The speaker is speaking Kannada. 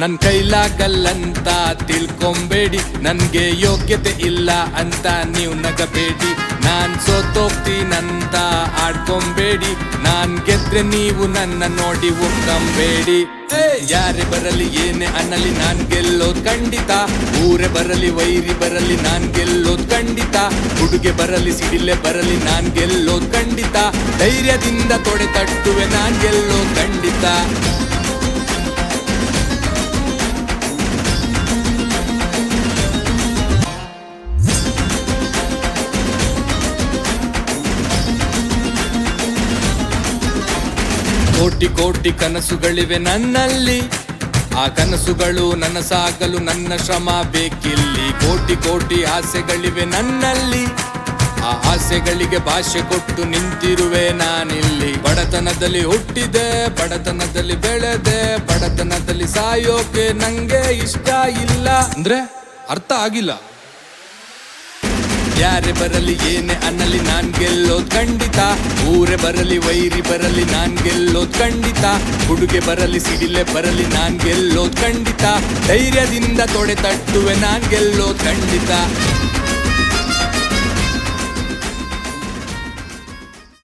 ನನ್ ಕೈಲಾಗಲ್ಲಂತ ತಿಳ್ಕೊಂಬೇಡಿ, ನನ್ಗೆ ಯೋಗ್ಯತೆ ಇಲ್ಲ ಅಂತ ನೀವು ನಗಬೇಡಿ. ನಾನ್ ಸೋತೋಗ್ತೀನಂತ ಆಡ್ಕೊಂಬೇಡಿ, ನಾನ್ ಗೆದ್ರೆ ನೀವು ನನ್ನ ನೋಡಿ ಒಕ್ಕಂಬೇಡಿ. ಯಾರೇ ಬರಲಿ ಏನೇ ಅನ್ನಲಿ ನಾನ್ ಗೆಲ್ಲೋದ್ ಖಂಡಿತ, ಊರೇ ಬರಲಿ ವೈರಿ ಬರಲಿ ನಾನ್ ಗೆಲ್ಲೋದ್ ಖಂಡಿತ, ಹುಡುಗೆ ಬರಲಿ ಸಿಡಿಲೆ ಬರಲಿ ನಾನ್ ಗೆಲ್ಲೋದ್ ಖಂಡಿತ, ಧೈರ್ಯದಿಂದ ತೊಡೆ ತಟ್ಟುವೆ ನಾನ್ ಗೆಲ್ಲೋದ್ ಖಂಡಿತ. ಕೋಟಿ ಕೋಟಿ ಕನಸುಗಳಿವೆ ನನ್ನಲ್ಲಿ, ಆ ಕನಸುಗಳು ನನಸಾಗಲು ನನ್ನ ಶ್ರಮ ಬೇಕಿಲ್ಲಿ. ಕೋಟಿ ಕೋಟಿ ಆಸೆಗಳಿವೆ ನನ್ನಲ್ಲಿ, ಆ ಆಸೆಗಳಿಗೆ ಭಾಷೆ ಕೊಟ್ಟು ನಿಂತಿರುವೆ ನಾನಿಲ್ಲಿ. ಬಡತನದಲ್ಲಿ ಹುಟ್ಟಿದೆ, ಬಡತನದಲ್ಲಿ ಬೆಳೆದೆ, ಬಡತನದಲ್ಲಿ ಸಾಯೋಕೆ ನಂಗೆ ಇಷ್ಟ ಇಲ್ಲ. ಅಂದ್ರೆ ಅರ್ಥ ಆಗಿಲ್ಲ. ಯಾರೇ ಬರಲಿ ಏನೇ ಅನ್ನಲಿ ನಾನ್ ಗೆಲ್ಲೋದ್ ಖಂಡಿತ, ಊರೇ ಬರಲಿ ವೈರಿ ಬರಲಿ ನಾನ್ ಗೆಲ್ಲೋದ್ ಖಂಡಿತ, ಹುಡುಗೆ ಬರಲಿ ಸಿಡಿಲೆ ಬರಲಿ ನಾನ್ ಗೆಲ್ಲೋದ್ ಖಂಡಿತ, ಧೈರ್ಯದಿಂದ ತೊಡೆ ತಟ್ಟುವೆ ನಾನ್ ಗೆಲ್ಲೋದ್ ಖಂಡಿತ.